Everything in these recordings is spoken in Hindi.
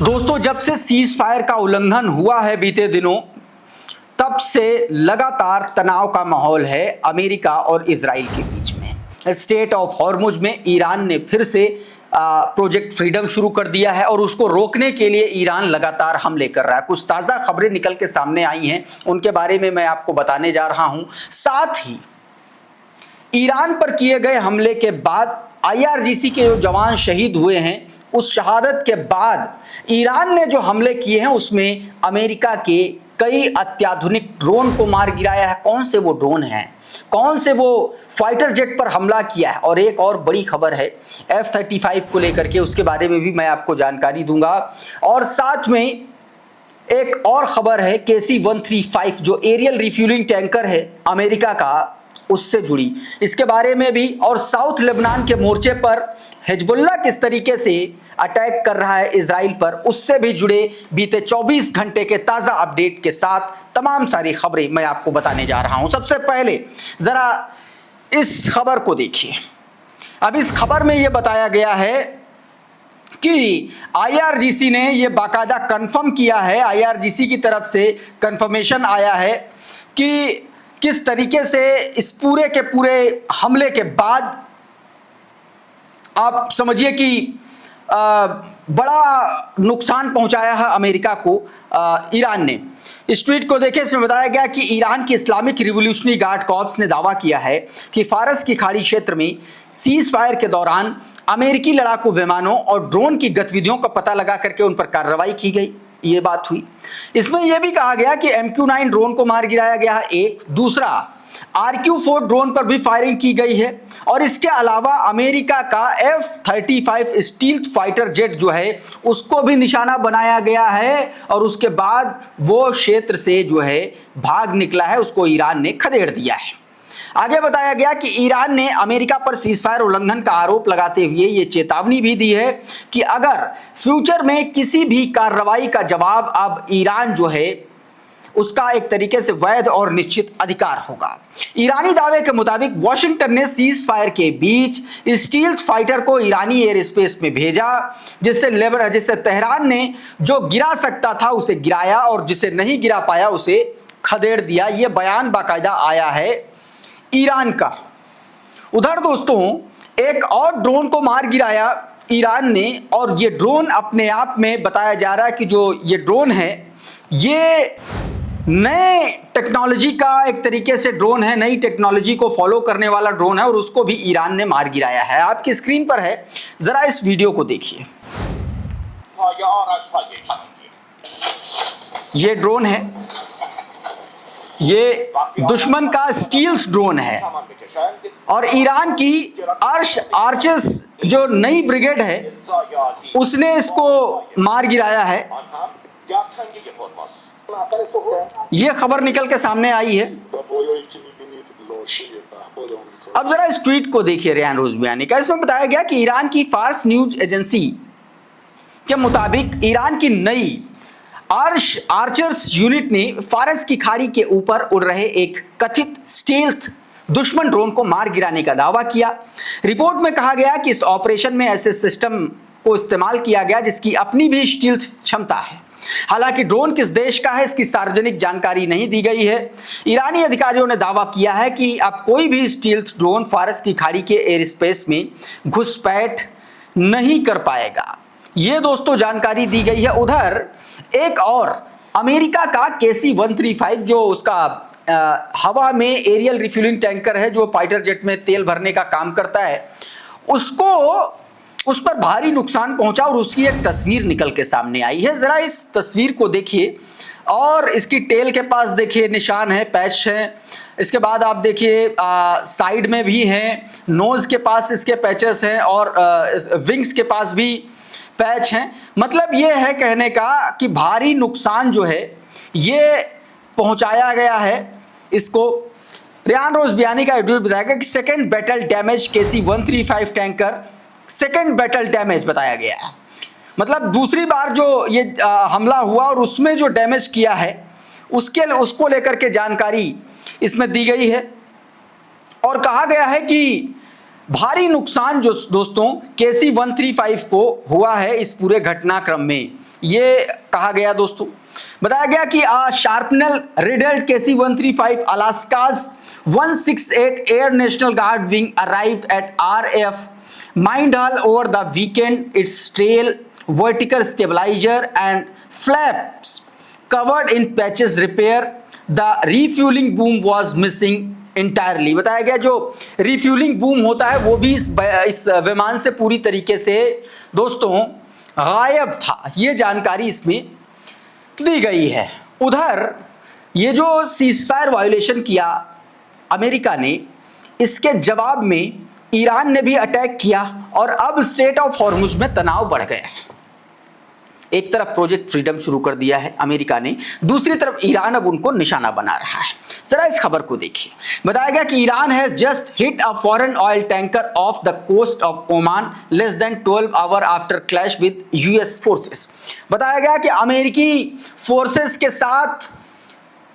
दोस्तों, जब से सीज फायर का उल्लंघन हुआ है बीते दिनों, तब से लगातार तनाव का माहौल है अमेरिका और इजराइल के बीच में। स्टेट ऑफ हॉर्मुज में ईरान ने फिर से प्रोजेक्ट फ्रीडम शुरू कर दिया है और उसको रोकने के लिए ईरान लगातार हमले कर रहा है। कुछ ताज़ा खबरें निकल के सामने आई हैं, उनके बारे में मैं आपको बताने जा रहा हूं। साथ ही ईरान पर किए गए हमले के बाद IRGC के जो जवान शहीद हुए हैं, उस शहादत के बाद ईरान ने जो हमले किए हैं उसमें अमेरिका के कई अत्याधुनिक ड्रोन को मार गिराया है। कौन से वो ड्रोन हैं, कौन से वो फाइटर जेट पर हमला किया है, और एक और बड़ी खबर है F-35 को लेकर के, उसके बारे में भी मैं आपको जानकारी दूंगा। और साथ में एक और खबर है KC-135 जो एरियल रिफ्यूलिंग टैंकर है अमेरिका का, उससे जुड़ी, इसके बारे में भी। और साउथ लेबनान के मोर्चे पर हिजबुल्लाह किस तरीके से अटैक कर रहा है इजराइल पर, उससे भी जुड़े बीते 24 घंटे के ताज़ा अपडेट के साथ तमाम सारी खबरें मैं आपको बताने जा रहा हूं। सबसे पहले ज़रा इस खबर को देखिए। अब इस खबर में यह बताया गया है कि IRGC ने यह बाकायदा कंफर्म किया है, IRGC की तरफ से कंफर्मेशन आया है कि किस तरीके से इस पूरे के पूरे हमले के बाद आप समझिए कि बड़ा नुकसान पहुंचाया है अमेरिका को ईरान ने। इस ट्वीट को देखें, इसमें बताया गया कि ईरान की इस्लामिक रिवोल्यूशनरी गार्ड कॉर्प्स ने दावा किया है कि फारस की खाड़ी क्षेत्र में सीज फायर के दौरान अमेरिकी लड़ाकू विमानों और ड्रोन की गतिविधियों का पता लगा करके उन पर कार्रवाई की गई। ये बात हुई। इसमें यह भी कहा गया कि MQ-9 ड्रोन को मार गिराया गया है। एक दूसरा RQ-4 ड्रोन पर भी फायरिंग की गई है, और इसके अलावा अमेरिका का F-35 स्टील्थ फाइटर जेट जो है उसको भी निशाना बनाया गया है, और उसके बाद वो क्षेत्र से जो है भाग निकला है, उसको ईरान ने खदेड़ दिया है। आगे बताया गया कि ईरान ने अमेरिका पर सीजफायर उल्लंघन का आरोप लगाते हुए ये चेतावनी भी दी है कि अगर फ्यूचर में किसी भी कार्रवाई का जवाब अब ईरान जो है उसका एक तरीके से वैध और निश्चित अधिकार होगा। ईरानी दावे के मुताबिक वाशिंगटन ने सीज फायर के बीच स्टील्थ फाइटर को ईरानी एयर स्पेस में भेजा, जिससे तेहरान ने जो गिरा सकता था उसे गिराया और जिसे नहीं गिरा पाया उसे खदेड़ दिया। यह बयान बाकायदा आया है ईरान का। उधर दोस्तों, एक और ड्रोन को मार गिराया ईरान ने, और ये ड्रोन अपने आप में बताया जा रहा है कि जो ये ड्रोन है ये नए टेक्नोलॉजी का एक तरीके से ड्रोन है, नई टेक्नोलॉजी को फॉलो करने वाला ड्रोन है, और उसको भी ईरान ने मार गिराया है। आपकी स्क्रीन पर है, जरा इस वीडियो को देखिए। ये ड्रोन है, ये दुश्मन का स्टील्थ ड्रोन है, और ईरान की आर्चर्स जो नई ब्रिगेड है उसने इसको मार गिराया है। यह खबर निकल के सामने आई है। अब जरा इस ट्वीट को देखिए रेहान रोज़बियानी का। इसमें बताया गया कि ईरान की फार्स न्यूज एजेंसी के मुताबिक ईरान की नई आर्चर्स यूनिट ने फारस की खाड़ी के ऊपर उड़ रहे एक कथित स्टेल्थ दुश्मन ड्रोन को मार गिराने का दावा किया। रिपोर्ट में कहा गया कि इस ऑपरेशन में ऐसे सिस्टम को इस्तेमाल किया गया जिसकी अपनी भी स्टील्थ क्षमता है। हालांकि ड्रोन किस देश का है इसकी सार्वजनिक जानकारी नहीं दी गई है। ईरानी अधिकारियों ने दावा किया है कि अब कोई भी स्टील्थ ड्रोन फारस की खाड़ी के एयर स्पेस में घुसपैठ नहीं कर पाएगा। ये दोस्तों जानकारी दी गई है। उधर एक और अमेरिका का KC-135 जो उसका हवा में एरियल रिफ्यूलिंग टैंकर है जो फाइटर जेट में तेल भरने का काम करता है, उस पर भारी नुकसान पहुंचा, और उसकी एक तस्वीर निकल के सामने आई है। जरा इस तस्वीर को देखिए, और इसकी टेल के पास देखिए निशान है, पैच है। इसके बाद आप देखिए साइड में भी हैं, नोज के पास इसके पैचेस हैं, और विंग्स के पास भी पैच हैं। मतलब ये है कहने का कि भारी नुकसान जो है ये पहुंचाया गया है इसको। रेयान रोज़बियानी का ट्वीट बताया कि second battle damage KC-135 tanker, second battle damage बताया गया है। मतलब दूसरी बार जो ये हमला हुआ और उसमें जो डैमेज किया है उसको लेकर के जानकारी इसमें दी गई है और कहा गया है कि भारी नुकसान जो दोस्तों KC-135 को हुआ है इस पूरे घटनाक्रम में, ये कहा गया दोस्तों। बताया गया कि shrapnel riddled KC-135 Alaska's 168 air national guard wing arrived at RAF Mindhall over the weekend. Its tail, vertical stabilizer and flaps covered in patches repair. The refueling boom was missing entirely. बताया गया जो रिफ्यूलिंग बूम होता है वो भी इस विमान से पूरी तरीके से दोस्तों गायब था, ये जानकारी इसमें दी गई है। उधर ये जो सीजफायर वायोलेशन किया अमेरिका ने, इसके जवाब में ईरान ने भी अटैक किया और अब स्ट्रेट ऑफ हॉर्मुज में तनाव बढ़ गया है। एक तरफ प्रोजेक्ट फ्रीडम शुरू कर दिया है अमेरिका ने, दूसरी तरफ ईरान अब उनको निशाना बना रहा है। जरा इस खबर को देखिए। बताया गया कि Iran has just hit a foreign oil tanker off the coast of Oman less than 12 hour after clash with US forces. बताया गया कि अमेरिकी फोर्सेस के साथ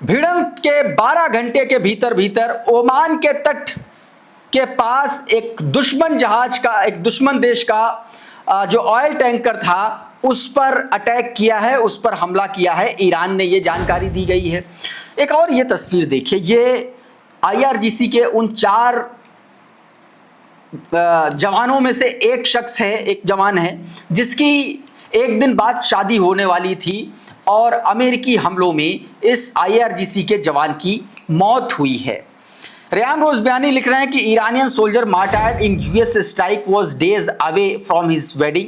भिड़ंत के 12 घंटे के भीतर ओमान के तट के पास एक दुश्मन जहाज का, एक दुश्मन देश का जो ऑयल टैंकर था उस पर अटैक किया है, उस पर हमला किया है ईरान ने, ये जानकारी दी गई है। एक और ये तस्वीर देखिए, ये IRGC के उन 4 जवानों में से एक शख्स है, एक जवान है जिसकी एक दिन बाद शादी होने वाली थी और अमेरिकी हमलों में इस IRGC के जवान की मौत हुई है। रेयान रोज़बियानी लिख रहे हैं कि Iranian soldier martyred in US strike was days away from his wedding.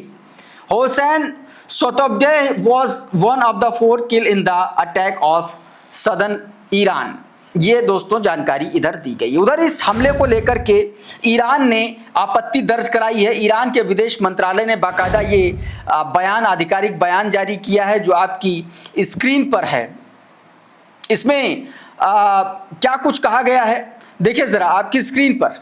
Hussain सोतोबदेह was one of the 4 kill in the attack of southern Iran. ये दोस्तों जानकारी इधर दी गई। उधर इस हमले को लेकर के ईरान ने आपत्ति दर्ज कराई है। ईरान के विदेश मंत्रालय ने बाकायदा ये बयान, आधिकारिक बयान जारी किया है जो आपकी स्क्रीन पर है। इसमें क्या कुछ कहा गया है देखिए जरा आपकी स्क्रीन पर,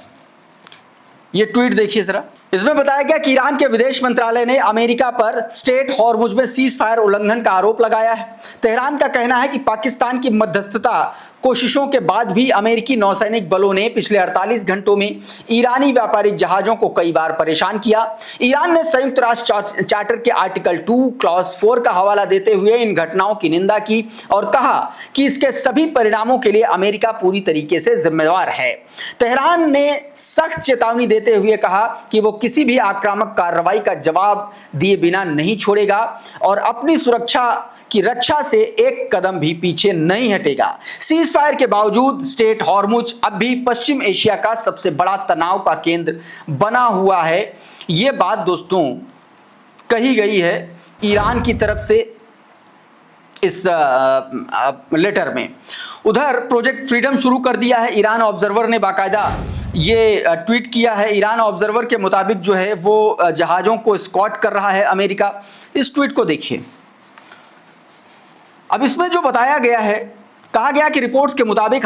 ये ट्वीट देखिए जरा। इसमें बताया गया कि ईरान के विदेश मंत्रालय ने अमेरिका पर स्ट्रेट हॉर्मुज में सीज फायर उल्लंघन का आरोप लगाया है। तेहरान का कहना है कि पाकिस्तान की मध्यस्थता कोशिशों के बाद भी अमेरिकी नौसैनिक बलों ने पिछले 48 घंटों में ईरानी व्यापारिक जहाजों को कई बार परेशान किया। ईरान ने संयुक्त राष्ट्र चार्टर के आर्टिकल 2 क्लॉज 4 का हवाला देते हुए इन घटनाओं की निंदा की और कहा कि इसके सभी परिणामों के लिए अमेरिका पूरी तरीके से जिम्मेदार है। तेहरान ने सख्त चेतावनी देते हुए कहा कि वो किसी भी आक्रामक कार्रवाई का जवाब दिए बिना नहीं छोड़ेगा और अपनी सुरक्षा की रक्षा से एक कदम भी पीछे नहीं हटेगा। सीज फायर के बावजूद स्ट्रेट हॉर्मुज अब भी पश्चिम एशिया का सबसे बड़ा तनाव का केंद्र बना हुआ है। ये बात दोस्तों कही गई है ईरान की तरफ से इस लेटर में। उधर प्रोजेक्ट फ्रीडम शुरू कर दिया है। ईरान ऑब्जर्वर ने बाकायदा ये ट्वीट किया है। ईरान ऑब्जर्वर के मुताबिक जो है वो जहाज़ों को स्कॉट कर रहा है अमेरिका। इस ट्वीट को देखिए। अब इसमें जो बताया गया है, कहा गया कि रिपोर्ट्स के मुताबिक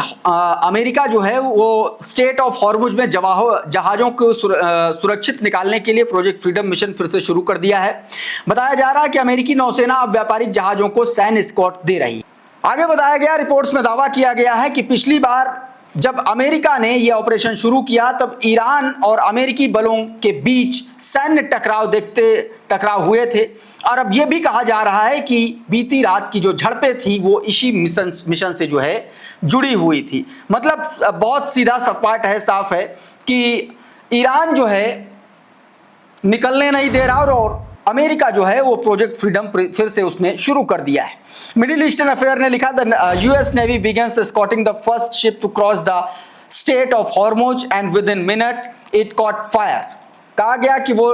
अमेरिका जो है वो स्ट्रेट ऑफ हॉर्मुज में जहाज़ों को सुरक्षित निकालने के लिए प्रोजेक्ट फ्रीडम मिशन फिर से शुरू कर दिया है। बताया जा रहा है कि अमेरिकी नौसेना अब व्यापारिक जहाज़ों को सैन्य एस्कॉर्ट दे रही है। आगे बताया गया, रिपोर्ट्स में दावा किया गया है कि पिछली बार जब अमेरिका ने यह ऑपरेशन शुरू किया तब ईरान और अमेरिकी बलों के बीच सैन्य टकराव हुए थे और अब यह भी कहा जा रहा है कि बीती रात की जो झड़पें थी वो इसी मिशन से जो है जुड़ी हुई थी। मतलब बहुत सीधा सपाट है, साफ है कि ईरान जो है निकलने नहीं दे रहा और अमेरिका जो है वो प्रोजेक्ट फ्रीडम फिर से उसने शुरू कर दिया है। मिडिल ईस्टर्न अफेयर ने लिखा, the US navy begins escorting the first ship to cross the strait of Hormuz and within minute it caught fire. कहा गया कि वो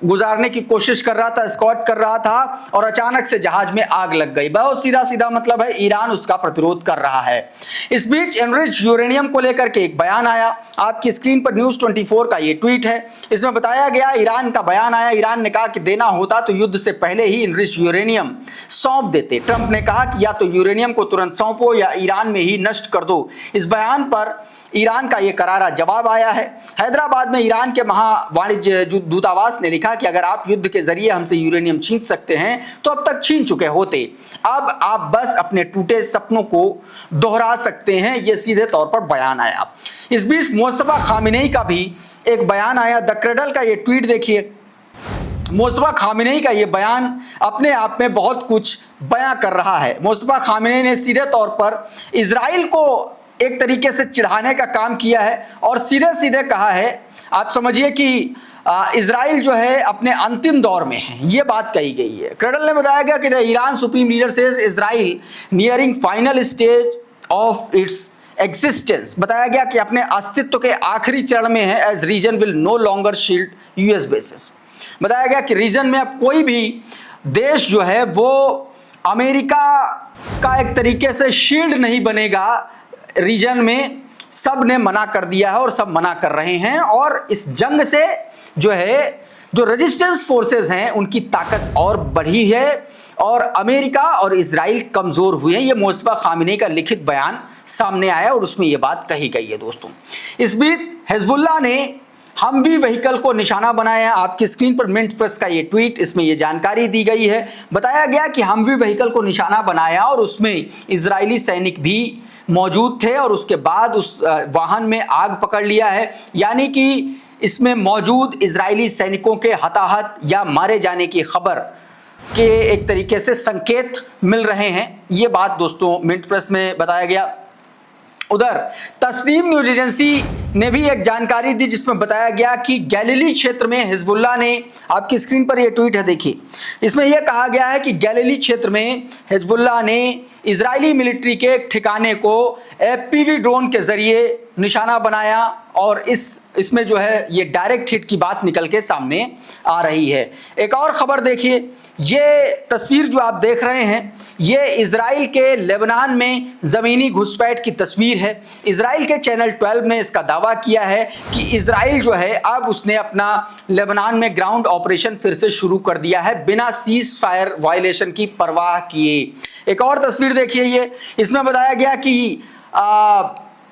गुजारने की कोशिश कर रहा था, एस्कॉर्ट कर रहा था और अचानक से जहाज में आग लग गई। बहुत सीधा मतलब है, ईरान उसका प्रतिरोध कर रहा है। इस बीच एनरिच यूरेनियम को लेकर के एक बयान आया। आपकी स्क्रीन पर न्यूज़ 24 का ये ट्वीट है। इसमें बताया गया, ईरान का बयान आया। ईरान ने कहा कि देना होता तो युद्ध से पहले ही एनरिच यूरेनियम सौंप देते। ट्रंप ने कहा कि या तो यूरेनियम को तुरंत सौंपो या ईरान में ही नष्ट कर दो। इस बयान पर ईरान का ये करारा जवाब आया है। हैदराबाद में ईरान के महा वाणिज्य दूतावास ने लिखा कि अगर आप युद्ध के जरिए हमसे यूरेनियम छीन सकते हैं तो अब तक छीन चुके होते, अब आप बस अपने टूटे सपनों को दोहरा सकते हैं, ये सीधे तौर पर बयान आया। इस बीच मुस्तफा खामिनेई का भी एक बयान आया। द क्रेडल का ये ट्वीट देखिए। मुस्तफा खामिनेई का ये बयान अपने आप में बहुत कुछ बयां कर रहा है। मुस्तफा खामिनेई ने सीधे तौर पर इजराइल को एक तरीके से चिढ़ाने का काम किया है और सीधे सीधे कहा है, आप समझिए कि इजराइल जो है अपने अंतिम दौर में है, ये बात कही गई है। क्रेडल ने बताया गया कि Iran supreme leader says Israel nearing final stage of its existence. बताया गया कि अपने अस्तित्व के आखिरी चरण में है। As region will no longer shield US bases. बताया गया कि रीजन में अब कोई भी देश जो है वो अमेरिका का एक तरीके से शील्ड नहीं बनेगा। रीजन में सब ने मना कर दिया है और सब मना कर रहे हैं और इस जंग से जो है जो रेजिस्टेंस फोर्सेस हैं उनकी ताकत और बढ़ी है और अमेरिका और इजराइल कमजोर हुए हैं। ये मुस्तफा खामिनेई का लिखित बयान सामने आया और उसमें ये बात कही गई है। दोस्तों, इस बीच हिजबुल्लाह ने हमवी व्हीकल को निशाना बनाया। आपकी स्क्रीन पर मिंट प्रेस का ये ट्वीट, इसमें ये जानकारी दी गई है। बताया गया कि हमवी व्हीकल को निशाना बनाया और उसमें इजरायली सैनिक भी मौजूद थे और उसके बाद उस वाहन में आग पकड़ लिया है। यानी कि इसमें मौजूद इजरायली सैनिकों के हताहत या मारे जाने की खबर के एक तरीके से संकेत मिल रहे हैं। ये बात दोस्तों मिंट प्रेस में बताया गया। उधर तस्नीम न्यूज एजेंसी ने भी एक जानकारी दी जिसमें बताया गया कि गैलीली क्षेत्र में हिजबुल्लाह ने, आपकी स्क्रीन पर यह ट्वीट है देखिए, इसमें यह कहा गया है कि गैलीली क्षेत्र में हिजबुल्लाह ने इजरायली मिलिट्री के एक ठिकाने को एफपीवी ड्रोन के जरिए निशाना बनाया और इसमें जो है ये डायरेक्ट हिट की बात निकल के सामने आ रही है। एक और खबर देखिए, ये तस्वीर जो आप देख रहे हैं ये इजराइल के लेबनान में ज़मीनी घुसपैठ की तस्वीर है। इजराइल के चैनल 12 ने इसका दावा किया है कि इजराइल जो है अब उसने अपना लेबनान में ग्राउंड ऑपरेशन फिर से शुरू कर दिया है बिना सीज फायर वायलेशन की परवाह किए। एक और तस्वीर देखिए, ये इसमें बताया गया कि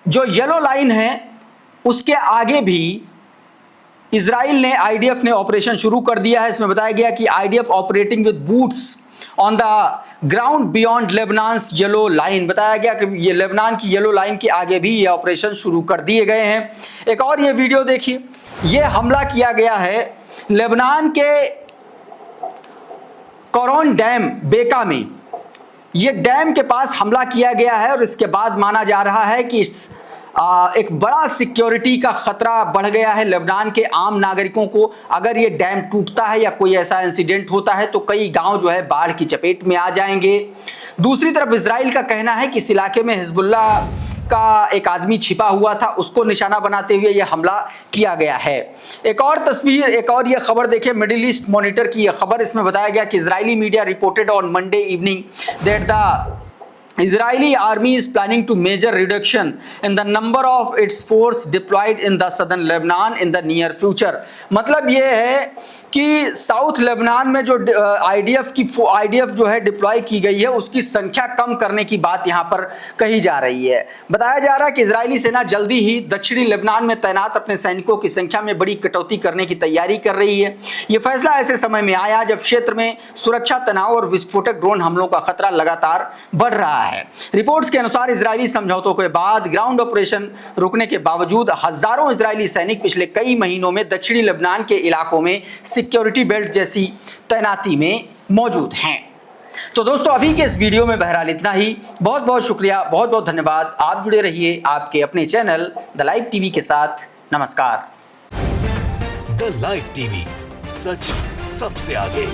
जो येलो लाइन है उसके आगे भी इजराइल ने, आईडीएफ ने ऑपरेशन शुरू कर दिया है। इसमें बताया गया कि IDF operating with boots on the ground beyond Lebanon's yellow line. बताया गया कि ये लेबनान की येलो लाइन के आगे भी ये ऑपरेशन शुरू कर दिए गए हैं। एक और ये वीडियो देखिए, ये हमला किया गया है लेबनान के कोरोन डैम बेका में। ये डैम के पास हमला किया गया है और इसके बाद माना जा रहा है कि एक बड़ा सिक्योरिटी का खतरा बढ़ गया है लेबनान के आम नागरिकों को। अगर ये डैम टूटता है या कोई ऐसा इंसिडेंट होता है तो कई गांव जो है बाढ़ की चपेट में आ जाएंगे। दूसरी तरफ इजराइल का कहना है कि इस इलाके में हिजबुल्लाह का एक आदमी छिपा हुआ था, उसको निशाना बनाते हुए यह हमला किया गया है। एक और तस्वीर, एक और यह खबर देखिए, मिडिल ईस्ट मॉनिटर की यह खबर। इसमें बताया गया कि Israeli media reported on Monday evening that the Israeli army is planning to major reduction in the number of its force deployed in the southern Lebanon in the near future। मतलब ये है कि साउथ लेबनान में जो आईडीएफ जो है डिप्लॉय की गई है उसकी संख्या कम करने की बात यहाँ पर कही जा रही है। बताया जा रहा है कि इजरायली सेना जल्दी ही दक्षिणी लेबनान में तैनात अपने सैनिकों की संख्या में बड़ी कटौती करने की तैयारी कर रही है। ये फैसला ऐसे समय में आया जब क्षेत्र में सुरक्षा तनाव और विस्फोटक ड्रोन हमलों का खतरा लगातार बढ़ रहा है। रिपोर्ट्स के अनुसार इजरायली समझौतों के बाद ग्राउंड ऑपरेशन रुकने के बावजूद हजारों इजरायली सैनिक पिछले कई महीनों में दक्षिणी लेबनान के इलाकों में सिक्योरिटी बेल्ट जैसी तैनाती में मौजूद हैं। तो दोस्तों अभी के इस वीडियो में बहरहाल इतना ही। बहुत बहुत शुक्रिया, बहुत बहुत धन्यवाद। आप जुड़े रहिए आपके अपने चैनल द लाइव टीवी के साथ। नमस्कार। द लाइव टीवी, सच सबसे आगे।